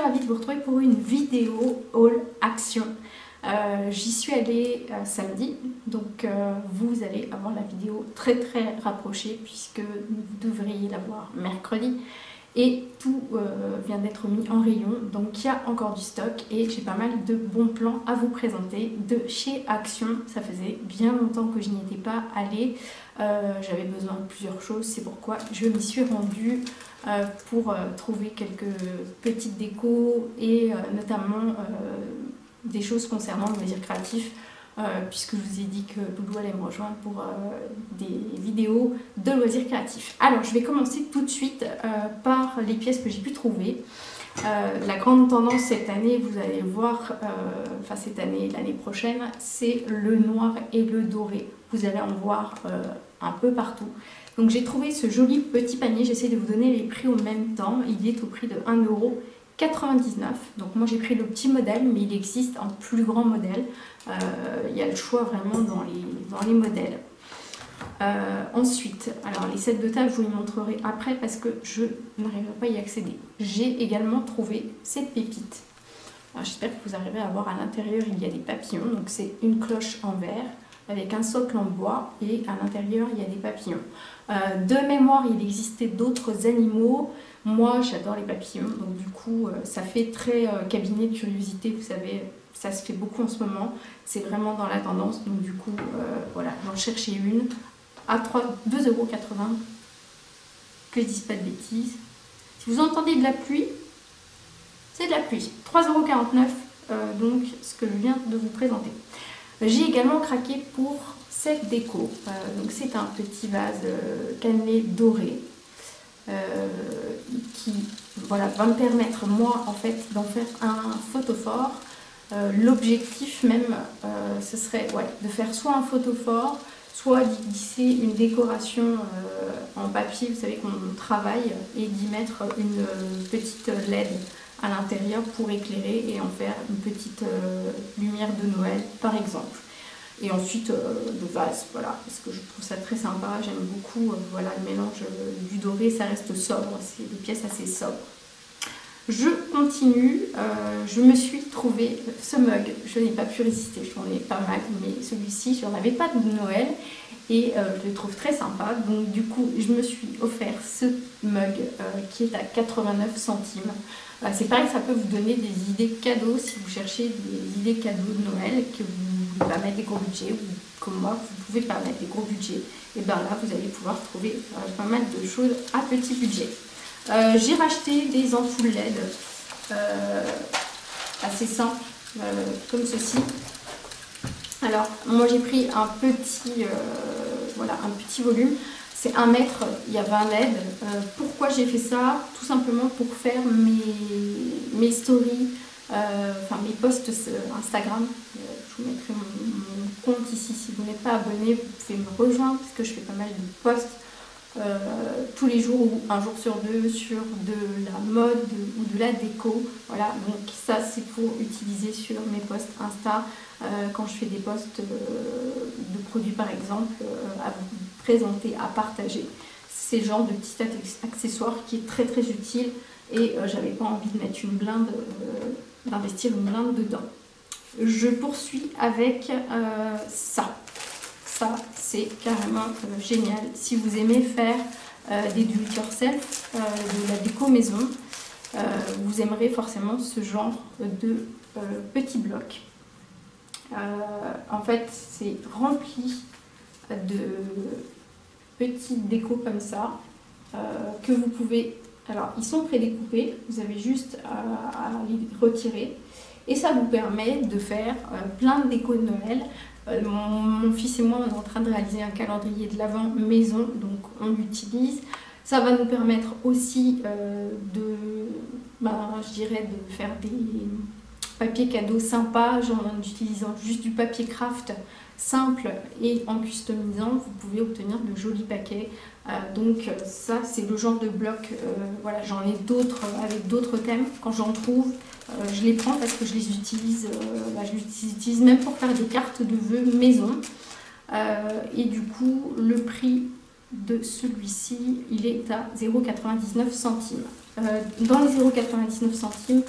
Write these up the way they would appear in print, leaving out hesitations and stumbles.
ravie de vous retrouver pour une vidéo haul action. J'y suis allée samedi, donc vous allez avoir la vidéo très rapprochée puisque vous devriez la voir mercredi. Et tout vient d'être mis en rayon, donc il y a encore du stock et j'ai pas mal de bons plans à vous présenter de chez Action. Ça faisait bien longtemps que je n'y étais pas allée, j'avais besoin de plusieurs choses, c'est pourquoi je m'y suis rendue pour trouver quelques petites décos et notamment des choses concernant le loisir créatif. Puisque je vous ai dit que Loulou allait me rejoindre pour des vidéos de loisirs créatifs. Alors je vais commencer tout de suite par les pièces que j'ai pu trouver. La grande tendance cette année, vous allez voir, enfin cette année, l'année prochaine, c'est le noir et le doré. Vous allez en voir un peu partout. Donc j'ai trouvé ce joli petit panier, j'essaie de vous donner les prix au même temps. Il est au prix de 1,99 €. Donc moi j'ai pris le petit modèle, mais il existe un plus grand modèle. Il y a le choix vraiment dans les modèles. Ensuite, alors les sets de table, je vous les montrerai après parce que je n'arriverai pas à y accéder. J'ai également trouvé cette pépite. J'espère que vous arriverez à voir à l'intérieur, il y a des papillons. Donc c'est une cloche en verre avec un socle en bois et à l'intérieur il y a des papillons. De mémoire, il existait d'autres animaux. Moi j'adore les papillons, donc du coup ça fait très cabinet de curiosité, vous savez, ça se fait beaucoup en ce moment, c'est vraiment dans la tendance, donc du coup voilà, j'en cherchais une à 2,80 €, que je dise pas de bêtises. Si vous entendez de la pluie, c'est de la pluie. 3,49 €, donc ce que je viens de vous présenter. J'ai également craqué pour cette déco, donc c'est un petit vase cannelé doré. Qui voilà, va me permettre moi en fait d'en faire un photophore. L'objectif même ce serait de faire soit un photophore, soit d'y glisser une décoration en papier, vous savez qu'on travaille, et d'y mettre une petite LED à l'intérieur pour éclairer et en faire une petite lumière de Noël par exemple. Et ensuite le vase, voilà, parce que je trouve ça très sympa, j'aime beaucoup voilà, le mélange du doré, ça reste sobre, c'est des pièces assez sobres. Je continue, je me suis trouvé ce mug, je n'ai pas pu résister, j'en ai pas mal, mais celui-ci, je n'en avais pas de Noël et je le trouve très sympa, donc du coup je me suis offert ce mug qui est à 89 centimes. C'est pareil, ça peut vous donner des idées cadeaux si vous cherchez des idées cadeaux de Noël, que vous ne pouvez pas mettre des gros budgets, ou comme moi, vous ne pouvez pas mettre des gros budgets. Et bien là, vous allez pouvoir trouver pas mal de choses à petit budget. J'ai racheté des ampoules LED assez simples, comme ceci. Alors, moi j'ai pris un petit, voilà, un petit volume. C'est 1 mètre, il y a 20 LED. Pourquoi j'ai fait ça? Tout simplement pour faire mes stories, enfin mes posts Instagram. Je vous mettrai mon compte ici. Si vous n'êtes pas abonné, vous pouvez me rejoindre parce que je fais pas mal de posts tous les jours ou un jour sur deux sur de la mode ou de la déco. Voilà, donc ça c'est pour utiliser sur mes posts Insta quand je fais des posts de produits par exemple à vous présenter, à partager. C'est le genre de petit accessoire qui est très utile et j'avais pas envie de mettre une blinde, d'investir une blinde dedans. Je poursuis avec ça. Ça, c'est carrément génial. Si vous aimez faire des do-it-yourself, de la déco maison, vous aimerez forcément ce genre de petits blocs. En fait, c'est rempli de petites décos comme ça, que vous pouvez... Alors, ils sont prédécoupés, vous avez juste à les retirer. Et ça vous permet de faire plein de décos de Noël. Mon fils et moi, on est en train de réaliser un calendrier de l'Avent maison, donc on l'utilise. Ça va nous permettre aussi je dirais, de faire des papiers cadeaux sympas, genre en utilisant juste du papier craft simple et en customisant, vous pouvez obtenir de jolis paquets. Donc ça, c'est le genre de bloc, voilà, j'en ai d'autres avec d'autres thèmes. Quand j'en trouve, je les prends parce que je les utilise, je les utilise même pour faire des cartes de vœux maison. Et du coup, le prix de celui-ci, il est à 0,99 €. Dans les 0,99 €,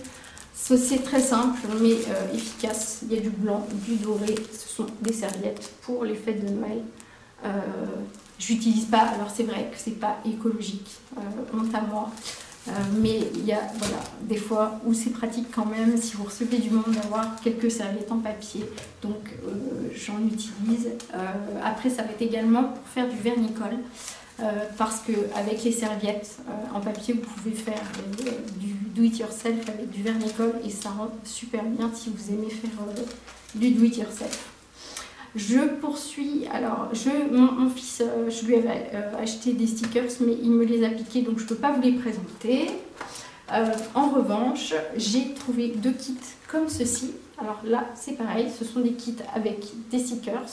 C'est très simple mais efficace. Il y a du blanc, du doré. Ce sont des serviettes pour les fêtes de Noël. J'utilise pas, alors c'est vrai que c'est pas écologique, honte à moi. Mais il y a voilà, des fois où c'est pratique quand même, si vous recevez du monde, d'avoir quelques serviettes en papier. Donc j'en utilise. Après, ça va être également pour faire du vernicole. Parce qu'avec les serviettes en papier, vous pouvez faire du do-it-yourself avec du vernicole et ça rend super bien si vous aimez faire du do-it-yourself. Je poursuis, alors mon fils, je lui avais acheté des stickers mais il me les a piqués donc je ne peux pas vous les présenter. En revanche, j'ai trouvé 2 kits comme ceci. Alors là c'est pareil, ce sont des kits avec des stickers.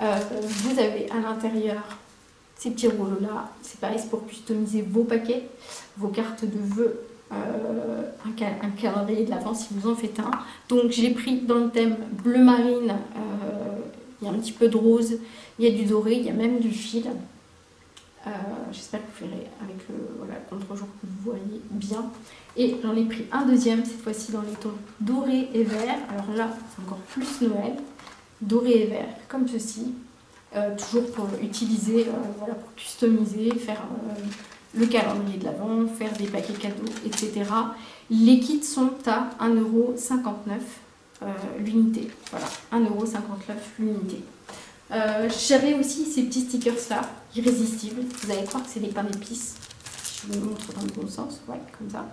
Vous avez à l'intérieur ces petits rouleaux là, c'est pareil, c'est pour customiser vos paquets, vos cartes de vœux, un calendrier de l'avant si vous en faites un. Donc j'ai pris dans le thème bleu marine, il y a un petit peu de rose, il y a du doré, il y a même du fil. J'espère que vous verrez avec le voilà, contre-jour que vous voyez bien. Et j'en ai pris un deuxième, cette fois-ci dans les tons doré et vert. Alors là, c'est encore plus Noël. Doré et vert, comme ceci. Toujours pour utiliser, voilà, pour customiser, faire le calendrier de l'Avent, faire des paquets cadeaux, etc. Les kits sont à 1,59 € l'unité. Voilà, 1,59 € l'unité. J'avais aussi ces petits stickers là, irrésistibles. Vous allez croire que c'est des pains d'épices. Je vous montre dans le bon sens, ouais, comme ça.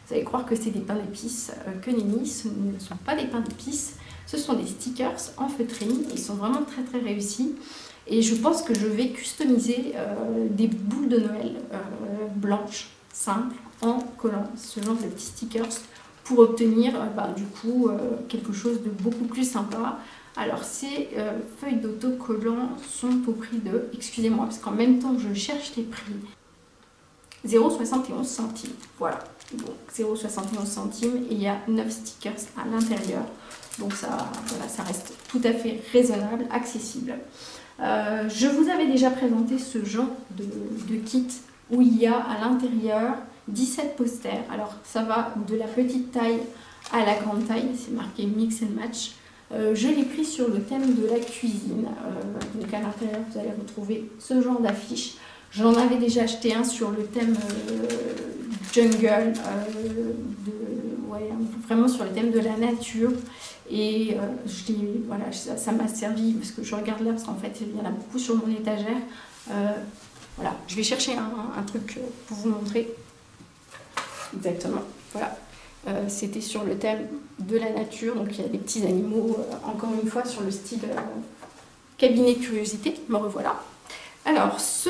Vous allez croire que c'est des pains d'épices que nenni, ce ne sont pas des pains d'épices. Ce sont des stickers en feutrine, ils sont vraiment très très réussis. Et je pense que je vais customiser des boules de Noël blanches, simples, en collant ce genre de petits stickers pour obtenir du coup quelque chose de beaucoup plus sympa. Alors ces feuilles d'autocollant sont au prix de, excusez-moi parce qu'en même temps je cherche les prix, 0,71 €. Voilà, donc 0,71 € et il y a 9 stickers à l'intérieur. Donc ça, voilà, ça reste tout à fait raisonnable, accessible. Je vous avais déjà présenté ce genre de kit où il y a à l'intérieur 17 posters. Alors ça va de la petite taille à la grande taille, c'est marqué Mix and Match. Je l'ai pris sur le thème de la cuisine. Donc à l'intérieur vous allez retrouver ce genre d'affiche. J'en avais déjà acheté un sur le thème jungle, ouais, vraiment sur le thème de la nature. Et voilà, ça m'a servi parce que je regarde là, parce qu'en fait il y en a beaucoup sur mon étagère. Voilà, je vais chercher un truc pour vous montrer. Exactement, voilà. C'était sur le thème de la nature, donc il y a des petits animaux, encore une fois sur le style cabinet curiosité, me revoilà. Alors ce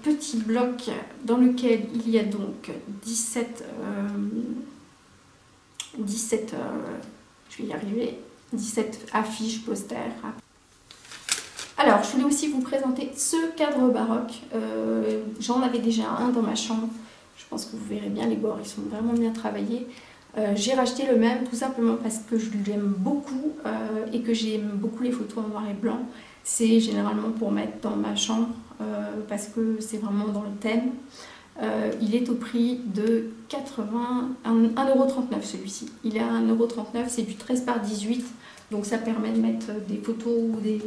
petit bloc dans lequel il y a donc 17 je vais y arriver, 17 affiches, posters. Alors je voulais aussi vous présenter ce cadre baroque, j'en avais déjà un dans ma chambre. Je pense que vous verrez bien, les bords ils sont vraiment bien travaillés. J'ai racheté le même tout simplement parce que je l'aime beaucoup et que j'aime beaucoup les photos en noir et blanc. C'est généralement pour mettre dans ma chambre parce que c'est vraiment dans le thème. Il est au prix de 1,39 € celui-ci. Il est à 1,39 €, c'est du 13 par 18. Donc ça permet de mettre des photos ou des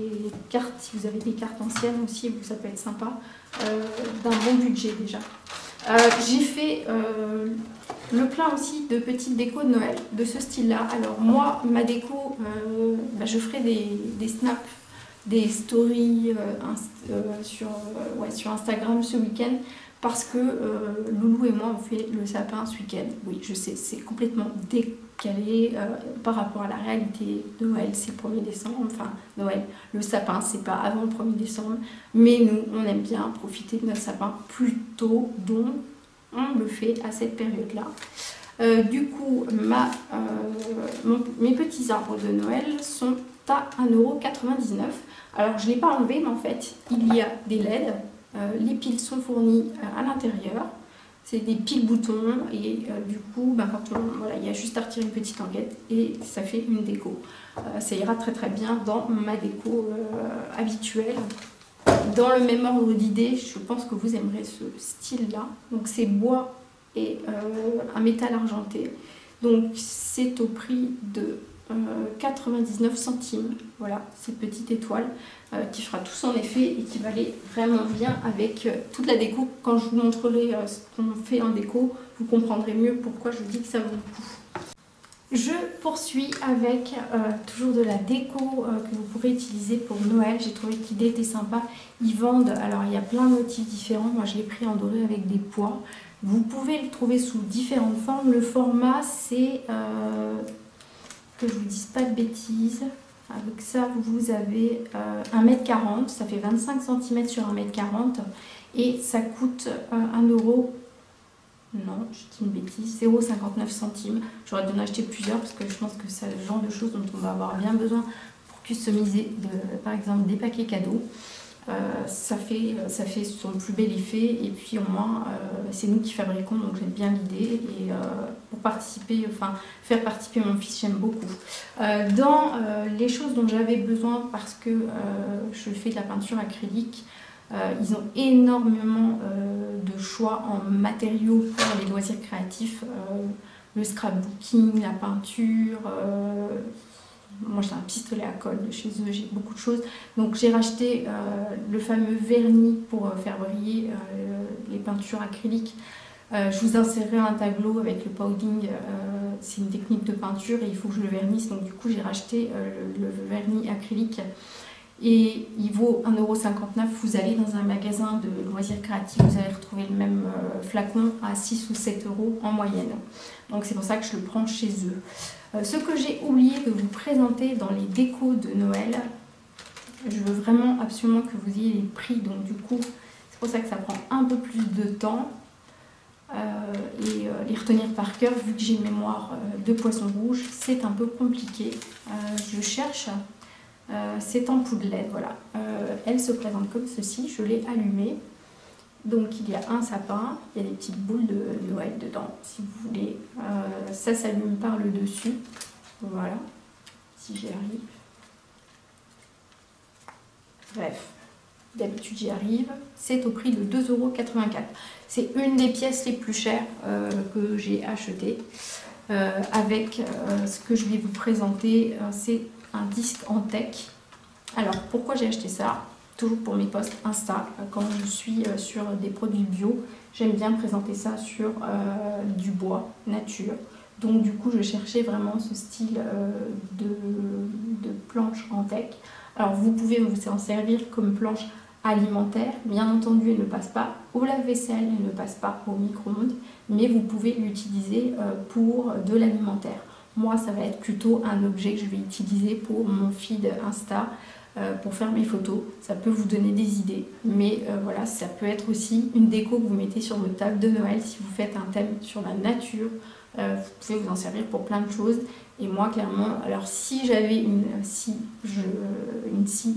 cartes, si vous avez des cartes anciennes aussi, ça peut être sympa, d'un bon budget déjà. J'ai fait le plein aussi de petites décos de Noël de ce style-là. Alors moi, ma déco, je ferai des snaps, des stories sur Instagram ce week-end parce que Loulou et moi on fait le sapin ce week-end. Oui, je sais, c'est complètement décalé par rapport à la réalité de Noël, c'est le 1er décembre, enfin Noël, le sapin c'est pas avant le 1er décembre, mais nous on aime bien profiter de notre sapin plus tôt, donc on le fait à cette période-là. Du coup, mes petits arbres de Noël sont à 1,99 €. Alors je ne l'ai pas enlevé, mais en fait il y a des LED. Les piles sont fournies à l'intérieur, c'est des piles boutons et du coup voilà, il y a juste à retirer une petite languette et ça fait une déco. Ça ira très très bien dans ma déco habituelle. Dans le même ordre d'idée, je pense que vous aimerez ce style là. Donc c'est bois et un métal argenté. Donc c'est au prix de 99 centimes. Voilà, cette petite étoile qui fera tout son effet et qui va aller vraiment bien avec toute la déco. Quand je vous montrerai ce qu'on fait en déco, vous comprendrez mieux pourquoi je dis que ça vaut le coup. Je poursuis avec toujours de la déco que vous pourrez utiliser pour Noël. J'ai trouvé que l'idée était sympa. Ils vendent, alors il y a plein de motifs différents. Moi je l'ai pris en doré avec des pois. Vous pouvez le trouver sous différentes formes. Le format c'est, que je vous dise pas de bêtises, avec ça vous avez 1,40 m, ça fait 25 cm sur 1,40 m et ça coûte 1 €. Non, je dis une bêtise, 0,59 centimes. J'aurais dû en acheter plusieurs parce que je pense que c'est le genre de choses dont on va avoir bien besoin pour customiser, par exemple, des paquets cadeaux. Ça fait son plus bel effet et puis au moins c'est nous qui fabriquons, donc j'aime bien l'idée et pour participer, enfin faire participer mon fils, j'aime beaucoup. Dans les choses dont j'avais besoin parce que je fais de la peinture acrylique, ils ont énormément de choix en matériaux pour les loisirs créatifs, le scrapbooking, la peinture. Moi j'ai un pistolet à colle de chez eux, j'ai beaucoup de choses. Donc j'ai racheté le fameux vernis pour faire briller les peintures acryliques. Je vous insérerai un tableau avec le powding, c'est une technique de peinture et il faut que je le vernisse. Donc du coup j'ai racheté le vernis acrylique. Et il vaut 1,59 €. Vous allez dans un magasin de loisirs créatifs, vous allez retrouver le même flacon à 6 ou 7 € en moyenne. Donc c'est pour ça que je le prends chez eux. Ce que j'ai oublié de vous présenter dans les décos de Noël, je veux vraiment absolument que vous ayez les prix, donc du coup c'est pour ça que ça prend un peu plus de temps et les retenir par cœur vu que j'ai une mémoire de poisson rouge, c'est un peu compliqué. Je cherche cette ampoule LED, voilà. Elle se présente comme ceci, je l'ai allumée. Donc il y a un sapin, il y a des petites boules de Noël dedans, si vous voulez. Ça s'allume par le dessus, voilà, si j'y arrive. Bref, d'habitude j'y arrive. C'est au prix de 2,84 €. C'est une des pièces les plus chères que j'ai achetées. Avec ce que je vais vous présenter, c'est un disque en tech. Alors pourquoi j'ai acheté ça? Toujours pour mes posts Insta, quand je suis sur des produits bio, j'aime bien présenter ça sur du bois, nature. Donc du coup je cherchais vraiment ce style de planche en tech. Alors vous pouvez vous en servir comme planche alimentaire, bien entendu elle ne passe pas au lave-vaisselle, elle ne passe pas au micro-ondes, mais vous pouvez l'utiliser pour de l'alimentaire. Moi ça va être plutôt un objet que je vais utiliser pour mon feed Insta, pour faire mes photos. Ça peut vous donner des idées, mais voilà, ça peut être aussi une déco que vous mettez sur votre table de Noël si vous faites un thème sur la nature. Vous pouvez vous en servir pour plein de choses. Et moi clairement, alors si j'avais une scie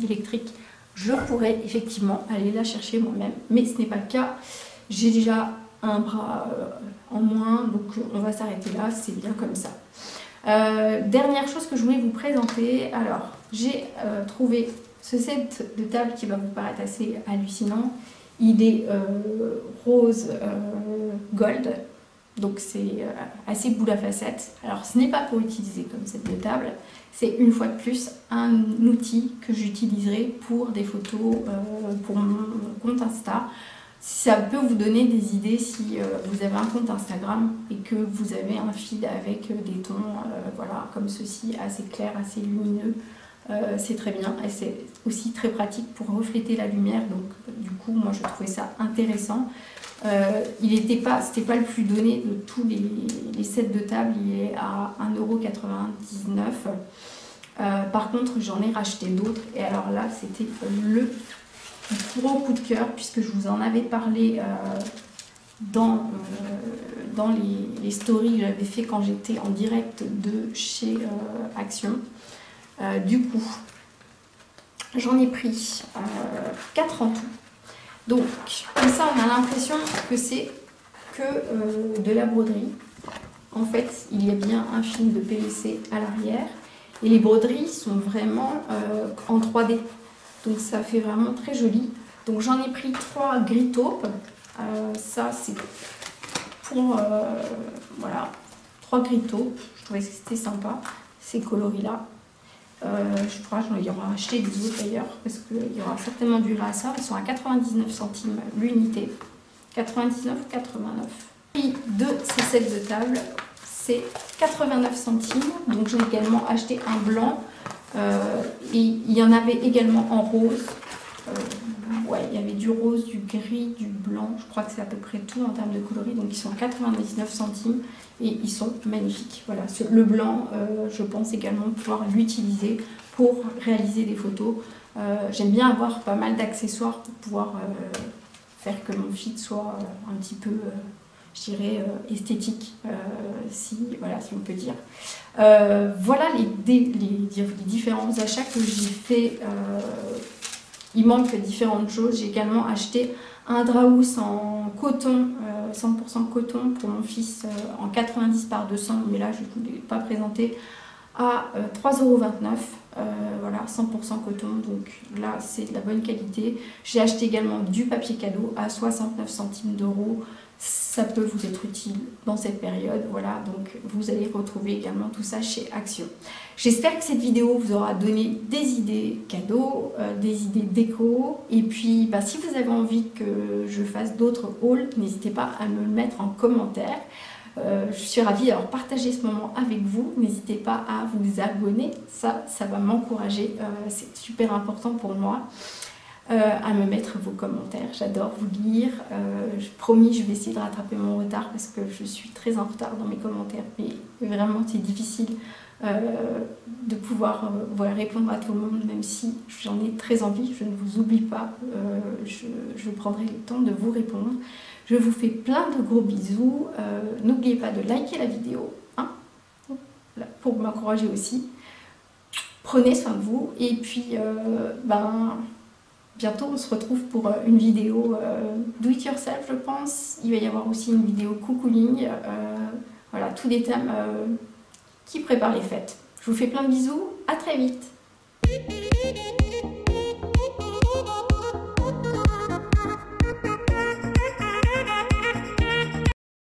électrique, je pourrais effectivement aller la chercher moi-même, mais ce n'est pas le cas. J'ai déjà un bras en moins, donc on va s'arrêter là, c'est bien comme ça. Dernière chose que je voulais vous présenter, alors j'ai trouvé ce set de table qui va vous paraître assez hallucinant. Il est rose gold, donc c'est assez boule à facettes. Alors ce n'est pas pour utiliser comme set de table, c'est une fois de plus un outil que j'utiliserai pour des photos pour mon compte Insta. Ça peut vous donner des idées si vous avez un compte Instagram et que vous avez un feed avec des tons voilà, comme ceci, assez clairs, assez lumineux. C'est très bien et c'est aussi très pratique pour refléter la lumière. Donc du coup, moi je trouvais ça intéressant. C'était pas le plus donné de tous les sets de table, il est à 1,99 €. Par contre, j'en ai racheté d'autres et alors là, c'était le gros coup de cœur puisque je vous en avais parlé dans les stories que j'avais fait quand j'étais en direct de chez Action. Du coup, j'en ai pris 4 en tout. Donc, comme ça, on a l'impression que c'est que de la broderie. En fait, il y a bien un film de PVC à l'arrière. Et les broderies sont vraiment en 3D. Donc, ça fait vraiment très joli. Donc, j'en ai pris 3 gris taupe. Ça, c'est pour voilà, 3 grittos. Je trouvais que c'était sympa, ces coloris-là. Je crois qu'il y aura acheté des autres d'ailleurs, parce qu'il y aura certainement du rasa. Ils sont à 99 centimes l'unité. 99 ou 89. Le prix de ces sets de table, c'est 89 centimes. Donc j'ai également acheté un blanc. Et il y en avait également en rose. Ouais, il y avait du rose, du gris, du blanc. Je crois que c'est à peu près tout en termes de coloris. Donc ils sont à 99 centimes et ils sont magnifiques. Voilà, le blanc, je pense également pouvoir l'utiliser pour réaliser des photos. J'aime bien avoir pas mal d'accessoires pour pouvoir faire que mon feed soit un petit peu, je dirais, esthétique, si on peut dire. Voilà les différents achats que j'ai fait. Il manque différentes choses. J'ai également acheté un draus en coton, 100% coton pour mon fils en 90 par 200, mais là je ne vous l'ai pas présenté, à 3,29 €. Voilà, 100% coton, donc là c'est de la bonne qualité. J'ai acheté également du papier cadeau à 69 centimes d'euros. Ça peut vous être utile dans cette période. Voilà, donc vous allez retrouver également tout ça chez Action. J'espère que cette vidéo vous aura donné des idées cadeaux, des idées déco. Et puis, si vous avez envie que je fasse d'autres hauls, n'hésitez pas à me le mettre en commentaire. Je suis ravie d'avoir partagé ce moment avec vous. N'hésitez pas à vous abonner. Ça va m'encourager. C'est super important pour moi. À me mettre vos commentaires, j'adore vous lire, promis je vais essayer de rattraper mon retard parce que je suis très en retard dans mes commentaires, mais vraiment c'est difficile de pouvoir répondre à tout le monde, même si j'en ai très envie. Je ne vous oublie pas, je prendrai le temps de vous répondre. Je vous fais plein de gros bisous, n'oubliez pas de liker la vidéo, hein, pour m'encourager aussi. Prenez soin de vous et puis bientôt, on se retrouve pour une vidéo do it yourself, je pense. Il va y avoir aussi une vidéo cocooning. Voilà, tous des thèmes qui préparent les fêtes. Je vous fais plein de bisous. À très vite.